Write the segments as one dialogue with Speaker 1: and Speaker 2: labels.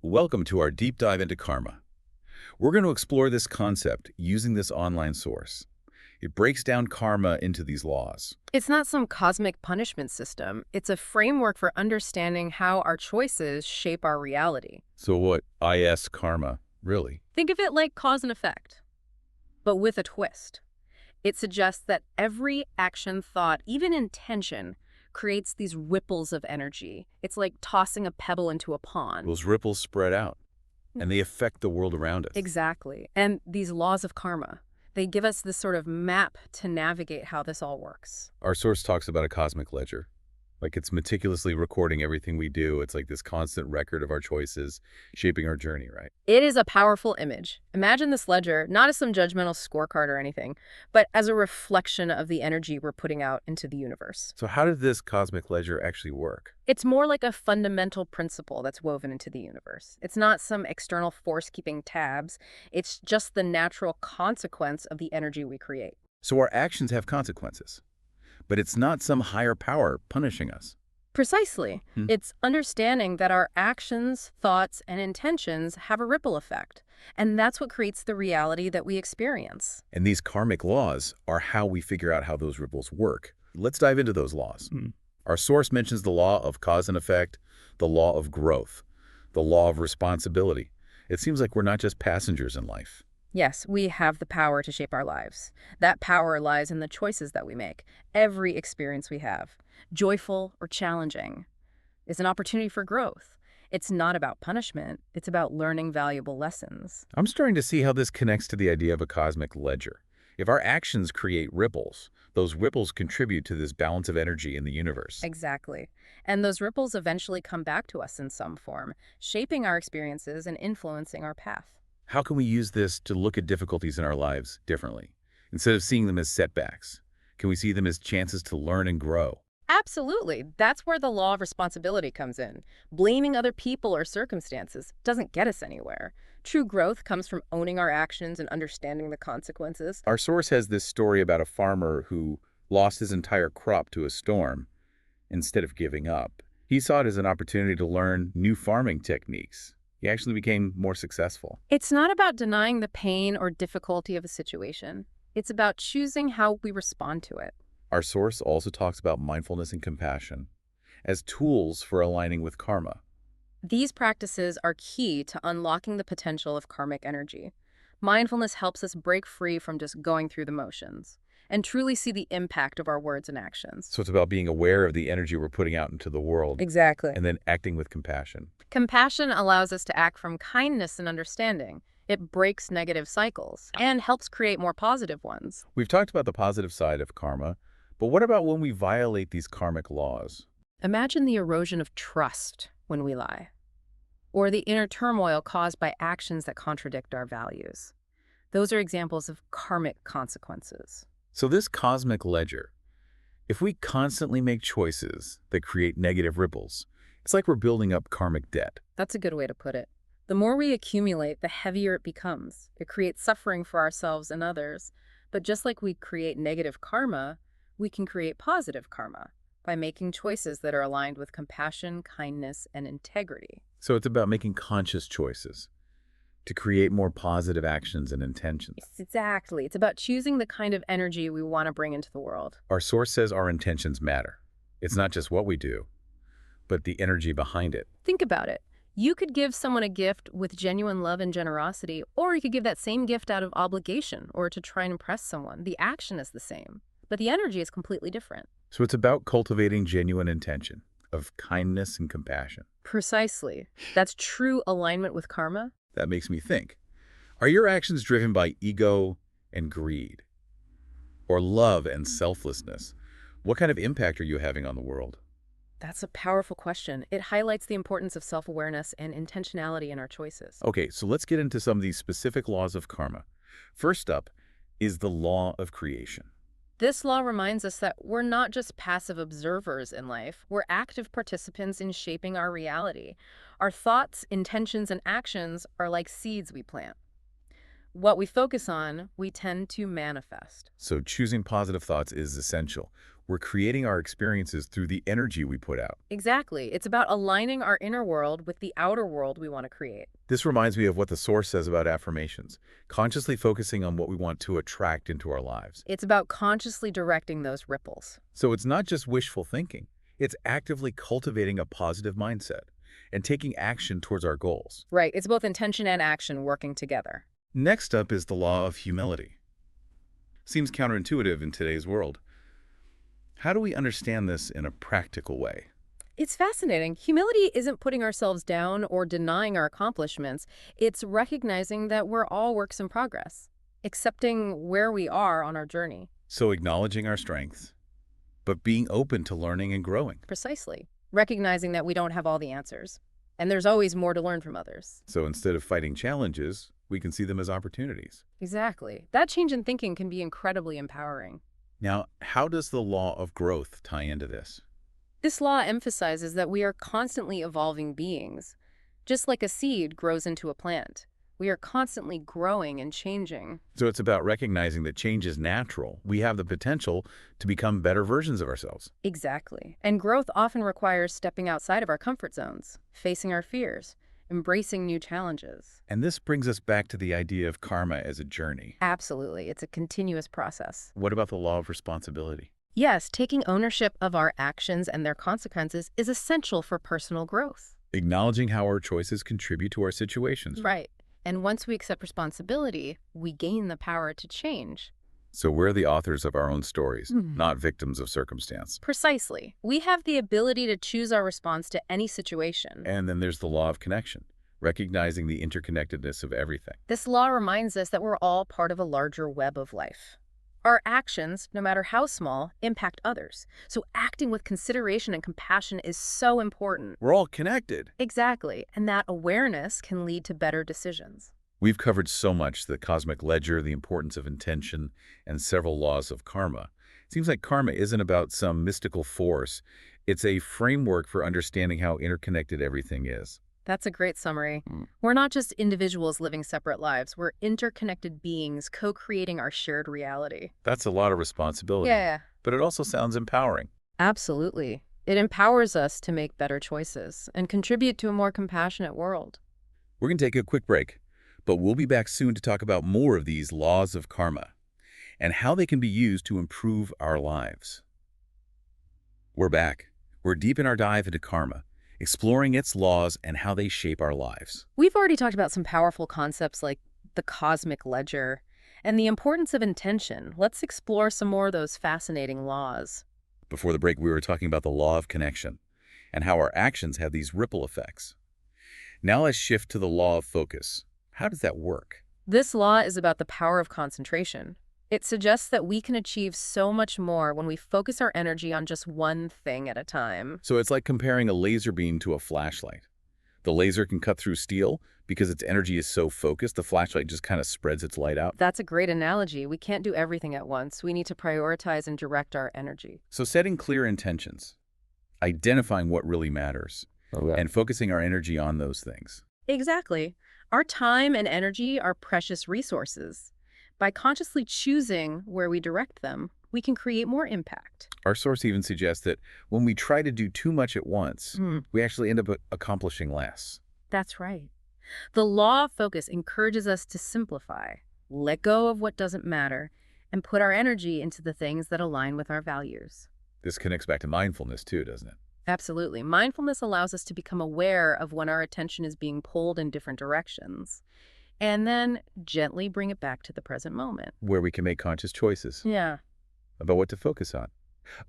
Speaker 1: Welcome to our deep dive into karma. We're going to explore this concept using this online source. It breaks down karma into these laws.
Speaker 2: It's not some cosmic punishment system. It's a framework for understanding how our choices shape our reality.
Speaker 1: So what is karma, really?
Speaker 2: Think of it like cause and effect, but with a twist. It suggests that every action, thought, even intention, creates these ripples of energy. It's like tossing a pebble into a pond.
Speaker 1: Those ripples spread out, and they affect the world around us.
Speaker 2: Exactly. And these laws of karma, they give us this sort of map to navigate how this all works.
Speaker 1: Our source talks about a cosmic ledger. Like it's meticulously recording everything we do. It's like this constant record of our choices, shaping our journey, right?
Speaker 2: It is a powerful image. Imagine this ledger, not as some judgmental scorecard or anything, but as a reflection of the energy we're putting out into the universe.
Speaker 1: So how did this cosmic ledger actually work?
Speaker 2: It's more like a fundamental principle that's woven into the universe. It's not some external force keeping tabs. It's just the natural consequence of the energy we create.
Speaker 1: So our actions have consequences. But it's not some higher power punishing us.
Speaker 2: Precisely. It's understanding that our actions, thoughts, and intentions have a ripple effect. And that's what creates the reality that we experience.
Speaker 1: And these karmic laws are how we figure out how those ripples work. Let's dive into those laws. Our source mentions the law of cause and effect, the law of growth, the law of responsibility. It seems like we're not just passengers in life.
Speaker 2: Yes, we have the power to shape our lives. That power lies in the choices that we make. Every experience we have, joyful or challenging, is an opportunity for growth. It's not about punishment. It's about learning valuable lessons.
Speaker 1: I'm starting to see how this connects to the idea of a cosmic ledger. If our actions create ripples, those ripples contribute to this balance of energy in the universe.
Speaker 2: Exactly. And those ripples eventually come back to us in some form, shaping our experiences and influencing our path.
Speaker 1: How can we use this to look at difficulties in our lives differently? Instead of seeing them as setbacks, can we see them as chances to learn and grow?
Speaker 2: Absolutely. That's where the law of responsibility comes in. Blaming other people or circumstances doesn't get us anywhere. True growth comes from owning our actions and understanding the consequences.
Speaker 1: Our source has this story about a farmer who lost his entire crop to a storm. Instead of giving up, he saw it as an opportunity to learn new farming techniques. He actually became more successful.
Speaker 2: It's not about denying the pain or difficulty of a situation. It's about choosing how we respond to it.
Speaker 1: Our source also talks about mindfulness and compassion as tools for aligning with karma.
Speaker 2: These practices are key to unlocking the potential of karmic energy. Mindfulness helps us break free from just going through the motions and truly see the impact of our words and actions.
Speaker 1: So it's about being aware of the energy we're putting out into the world.
Speaker 2: Exactly.
Speaker 1: And then acting with compassion.
Speaker 2: Compassion allows us to act from kindness and understanding. It breaks negative cycles and helps create more positive ones.
Speaker 1: We've talked about the positive side of karma, but what about when we violate these karmic laws?
Speaker 2: Imagine the erosion of trust when we lie, or the inner turmoil caused by actions that contradict our values. Those are examples of karmic consequences.
Speaker 1: So this cosmic ledger, if we constantly make choices that create negative ripples, it's like we're building up karmic debt.
Speaker 2: That's a good way to put it. The more we accumulate, the heavier it becomes. It creates suffering for ourselves and others. But just like we create negative karma, we can create positive karma by making choices that are aligned with compassion, kindness, and integrity.
Speaker 1: So it's about making conscious choices to create more positive actions and intentions.
Speaker 2: Exactly. It's about choosing the kind of energy we want to bring into the world.
Speaker 1: Our source says our intentions matter. It's not just what we do, but the energy behind it.
Speaker 2: Think about it. You could give someone a gift with genuine love and generosity, or you could give that same gift out of obligation or to try and impress someone. The action is the same, but the energy is completely different.
Speaker 1: So it's about cultivating genuine intention of kindness and compassion.
Speaker 2: Precisely. That's true alignment with karma.
Speaker 1: That makes me think. Are your actions driven by ego and greed? Or love and selflessness? What kind of impact are you having on the world?
Speaker 2: That's a powerful question. It highlights the importance of self-awareness and intentionality in our choices.
Speaker 1: Okay, so let's get into some of these specific laws of karma. First up is the law of creation.
Speaker 2: This law reminds us that we're not just passive observers in life, we're active participants in shaping our reality. Our thoughts, intentions, and actions are like seeds we plant. What we focus on, we tend to manifest.
Speaker 1: So choosing positive thoughts is essential. We're creating our experiences through the energy we put out.
Speaker 2: Exactly. It's about aligning our inner world with the outer world we want to create.
Speaker 1: This reminds me of what the Source says about affirmations, consciously focusing on what we want to attract into our lives.
Speaker 2: It's about consciously directing those ripples.
Speaker 1: So it's not just wishful thinking. It's actively cultivating a positive mindset and taking action towards our goals.
Speaker 2: Right. It's both intention and action working together.
Speaker 1: Next up is the law of humility. Seems counterintuitive in today's world. How do we understand this in a practical way?
Speaker 2: It's fascinating. Humility isn't putting ourselves down or denying our accomplishments. It's recognizing that we're all works in progress, accepting where we are on our journey.
Speaker 1: So acknowledging our strengths, but being open to learning and growing.
Speaker 2: Precisely. Recognizing that we don't have all the answers. And there's always more to learn from others.
Speaker 1: So instead of fighting challenges, we can see them as opportunities.
Speaker 2: Exactly. That change in thinking can be incredibly empowering.
Speaker 1: Now, how does the law of growth tie into this?
Speaker 2: This law emphasizes that we are constantly evolving beings. Just like a seed grows into a plant, we are constantly growing and changing.
Speaker 1: So it's about recognizing that change is natural. We have the potential to become better versions of ourselves.
Speaker 2: Exactly. And growth often requires stepping outside of our comfort zones, facing our fears, embracing new challenges.
Speaker 1: And this brings us back to the idea of karma as a journey.
Speaker 2: Absolutely. It's a continuous process.
Speaker 1: What about the law of responsibility?
Speaker 2: Yes, taking ownership of our actions and their consequences is essential for personal growth.
Speaker 1: Acknowledging how our choices contribute to our situations.
Speaker 2: Right. And once we accept responsibility, we gain the power to change.
Speaker 1: So we're the authors of our own stories, not victims of circumstance.
Speaker 2: Precisely. We have the ability to choose our response to any situation.
Speaker 1: And then there's the law of connection, recognizing the interconnectedness of everything.
Speaker 2: This law reminds us that we're all part of a larger web of life. Our actions, no matter how small, impact others. So acting with consideration and compassion is so important.
Speaker 1: We're all connected.
Speaker 2: Exactly. And that awareness can lead to better decisions.
Speaker 1: We've covered so much: the cosmic ledger, the importance of intention, and several laws of karma. It seems like karma isn't about some mystical force. It's a framework for understanding how interconnected everything is.
Speaker 2: That's a great summary. We're not just individuals living separate lives. We're interconnected beings co-creating our shared reality.
Speaker 1: That's a lot of responsibility.
Speaker 2: Yeah,
Speaker 1: But it also sounds empowering.
Speaker 2: absolutely. It empowers us to make better choices and contribute to a more compassionate world.
Speaker 1: We're going to take a quick break, but we'll be back soon to talk about more of these laws of karma and how they can be used to improve our lives. We're back. We're deep in our dive into karma, exploring its laws and how they shape our lives.
Speaker 2: We've already talked about some powerful concepts like the cosmic ledger and the importance of intention. Let's explore some more of those fascinating laws.
Speaker 1: Before the break, we were talking about the law of connection and how our actions have these ripple effects. Now let's shift to the law of focus. How does that work?
Speaker 2: This law is about the power of concentration. It suggests that we can achieve so much more when we focus our energy on just one thing at a time.
Speaker 1: So it's like comparing a laser beam to a flashlight. The laser can cut through steel because its energy is so focused, the flashlight just kind of spreads its light out.
Speaker 2: That's a great analogy. We can't do everything at once. We need to prioritize and direct our energy.
Speaker 1: So setting clear intentions, identifying what really matters, and focusing our energy on those things.
Speaker 2: Exactly. Our time and energy are precious resources. By consciously choosing where we direct them, we can create more impact.
Speaker 1: Our source even suggests that when we try to do too much at once, we actually end up accomplishing less.
Speaker 2: That's right. The law of focus encourages us to simplify, let go of what doesn't matter, and put our energy into the things that align with our values.
Speaker 1: This connects back to mindfulness too, doesn't it?
Speaker 2: Absolutely. Mindfulness allows us to become aware of when our attention is being pulled in different directions, and then gently bring it back to the present moment.
Speaker 1: Where we can make conscious choices
Speaker 2: Yeah.
Speaker 1: about what to focus on.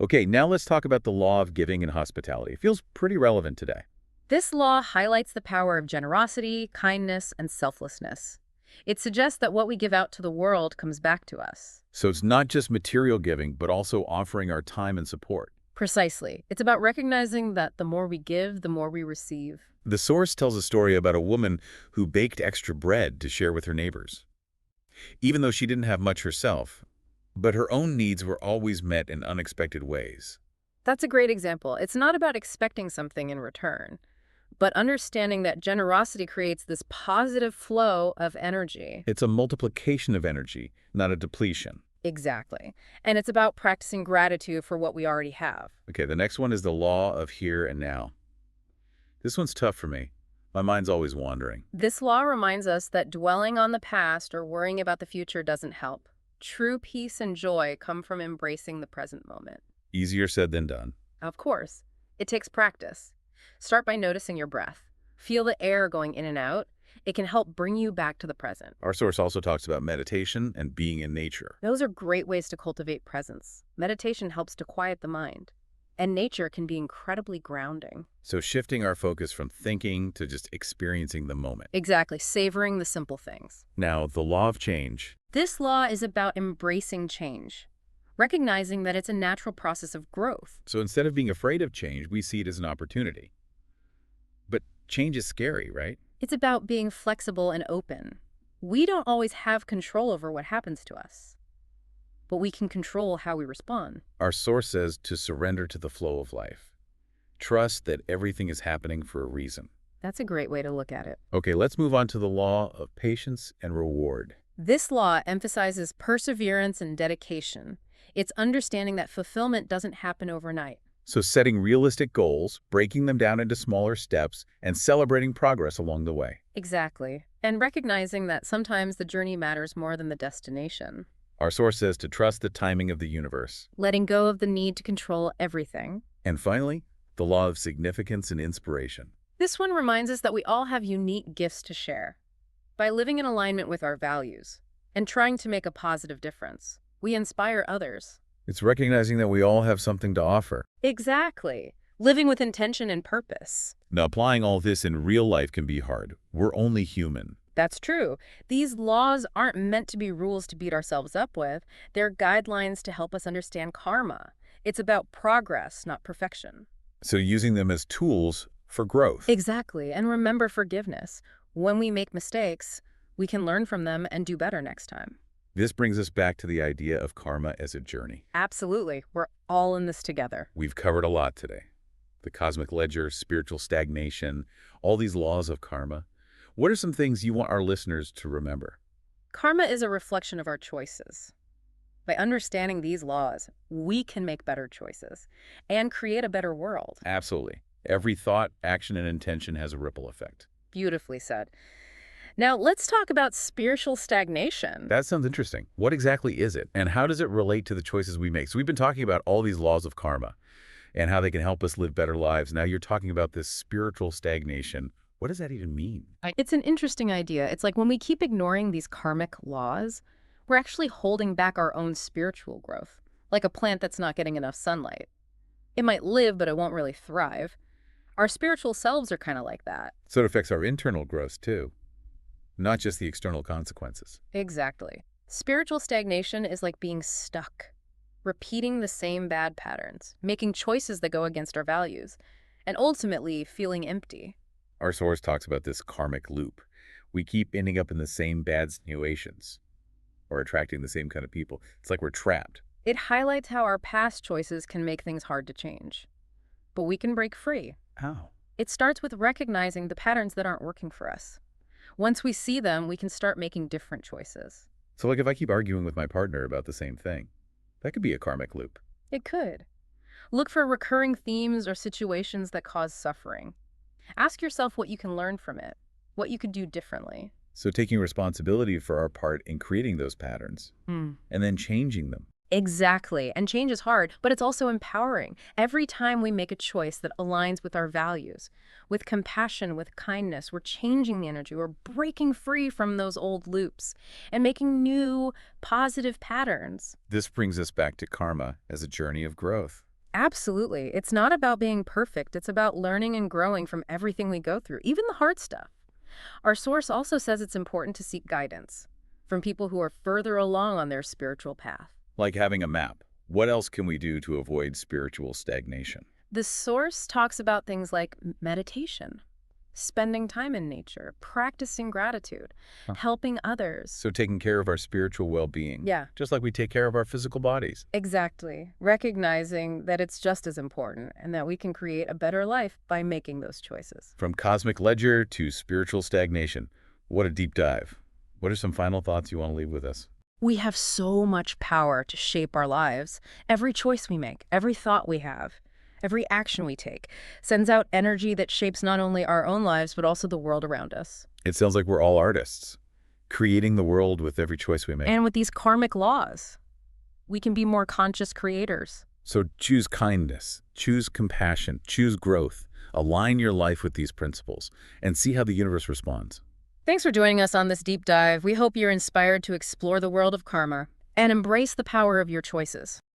Speaker 1: Okay, now let's talk about the law of giving and hospitality. It feels pretty relevant today.
Speaker 2: This law highlights the power of generosity, kindness, and selflessness. It suggests that what we give out to the world comes back to us.
Speaker 1: So it's not just material giving, but also offering our time and support.
Speaker 2: Precisely. It's about recognizing that the more we give, the more we receive.
Speaker 1: The source tells a story about a woman who baked extra bread to share with her neighbors. Even though she didn't have much herself, but her own needs were always met in unexpected ways.
Speaker 2: That's a great example. It's not about expecting something in return, but understanding that generosity creates this positive flow of energy.
Speaker 1: It's a multiplication of energy, not a depletion.
Speaker 2: Exactly. And it's about practicing gratitude for what we already have.
Speaker 1: Okay, the next one is the law of here and now. This one's tough for me. My mind's always wandering.
Speaker 2: This law reminds us that dwelling on the past or worrying about the future doesn't help. True peace and joy come from embracing the present moment.
Speaker 1: Easier said than done.
Speaker 2: Of course, it takes practice. Start by noticing your breath. Feel the air going in and out. It can help bring you back to the present.
Speaker 1: Our source also talks about meditation and being in nature.
Speaker 2: Those are great ways to cultivate presence. Meditation helps to quiet the mind, and nature can be incredibly grounding.
Speaker 1: So shifting our focus from thinking to just experiencing the moment.
Speaker 2: Exactly, savoring the simple things.
Speaker 1: Now, the law of change.
Speaker 2: This law is about embracing change, recognizing that it's a natural process of growth.
Speaker 1: So instead of being afraid of change, we see it as an opportunity. But change is scary, right?
Speaker 2: It's about being flexible and open. We don't always have control over what happens to us, but we can control how we respond.
Speaker 1: Our source says to surrender to the flow of life. Trust that everything is happening for a reason.
Speaker 2: That's a great way to look at it.
Speaker 1: Okay, let's move on to the law of patience and reward.
Speaker 2: This law emphasizes perseverance and dedication. It's understanding that fulfillment doesn't happen overnight.
Speaker 1: So setting realistic goals, breaking them down into smaller steps, and celebrating progress along the way.
Speaker 2: Exactly. And recognizing that sometimes the journey matters more than the destination.
Speaker 1: Our source says to trust the timing of the universe.
Speaker 2: Letting go of the need to control everything.
Speaker 1: And finally, the law of significance and inspiration.
Speaker 2: This one reminds us that we all have unique gifts to share. By living in alignment with our values and trying to make a positive difference, we inspire others.
Speaker 1: It's recognizing that we all have something to offer.
Speaker 2: Exactly. Living with intention and purpose.
Speaker 1: Now, applying all this in real life can be hard. We're only human.
Speaker 2: That's true. These laws aren't meant to be rules to beat ourselves up with. They're guidelines to help us understand karma. It's about progress, not perfection.
Speaker 1: So using them as tools for growth.
Speaker 2: Exactly. And remember forgiveness. When we make mistakes, we can learn from them and do better next time.
Speaker 1: This brings us back to the idea of karma as a journey.
Speaker 2: Absolutely. We're all in this together.
Speaker 1: We've covered a lot today. The cosmic ledger, spiritual stagnation, all these laws of karma. What are some things you want our listeners to remember?
Speaker 2: Karma is a reflection of our choices. By understanding these laws, we can make better choices and create a better world.
Speaker 1: Absolutely. Every thought, action, and intention has a ripple effect.
Speaker 2: Beautifully said. Now, let's talk about spiritual stagnation.
Speaker 1: That sounds interesting. What exactly is it, and how does it relate to the choices we make? So we've been talking about all these laws of karma and how they can help us live better lives. Now you're talking about this spiritual stagnation. What does that even mean?
Speaker 2: It's an interesting idea. It's like when we keep ignoring these karmic laws, we're actually holding back our own spiritual growth, like a plant that's not getting enough sunlight. It might live, but it won't really thrive. Our spiritual selves are kind of like that.
Speaker 1: So it affects our internal growth too, not just the external consequences.
Speaker 2: Exactly. Spiritual stagnation is like being stuck, repeating the same bad patterns, making choices that go against our values, and ultimately feeling empty.
Speaker 1: Our source talks about this karmic loop. We keep ending up in the same bad situations or attracting the same kind of people. It's like we're trapped.
Speaker 2: It highlights how our past choices can make things hard to change. But we can break free.
Speaker 1: How?
Speaker 2: It starts with recognizing the patterns that aren't working for us. Once we see them, we can start making different choices.
Speaker 1: So like if I keep arguing with my partner about the same thing, that could be a karmic loop.
Speaker 2: It could. Look for recurring themes or situations that cause suffering. Ask yourself what you can learn from it, what you could do differently.
Speaker 1: So taking responsibility for our part in creating those patterns and then changing them.
Speaker 2: Exactly. And change is hard, but it's also empowering. Every time we make a choice that aligns with our values, with compassion, with kindness, we're changing the energy. We're breaking free from those old loops and making new positive patterns.
Speaker 1: This brings us back to karma as a journey of growth.
Speaker 2: Absolutely. It's not about being perfect. It's about learning and growing from everything we go through, even the hard stuff. Our source also says it's important to seek guidance from people who are further along on their spiritual path.
Speaker 1: Like having a map. What else can we do to avoid spiritual stagnation?
Speaker 2: The source talks about things like meditation, spending time in nature, practicing gratitude, helping others.
Speaker 1: So taking care of our spiritual well-being.
Speaker 2: Yeah.
Speaker 1: Just like we take care of our physical bodies.
Speaker 2: Exactly. Recognizing that it's just as important and that we can create a better life by making those choices.
Speaker 1: From cosmic ledger to spiritual stagnation. What a deep dive. What are some final thoughts you want to leave with us?
Speaker 2: We have so much power to shape our lives. Every choice we make, every thought we have, every action we take sends out energy that shapes not only our own lives, but also the world around us.
Speaker 1: It sounds like we're all artists, creating the world with every choice we make.
Speaker 2: And with these karmic laws, we can be more conscious creators.
Speaker 1: So choose kindness, choose compassion, choose growth. Align your life with these principles and see how the universe responds.
Speaker 2: Thanks for joining us on this deep dive. We hope you're inspired to explore the world of karma and embrace the power of your choices.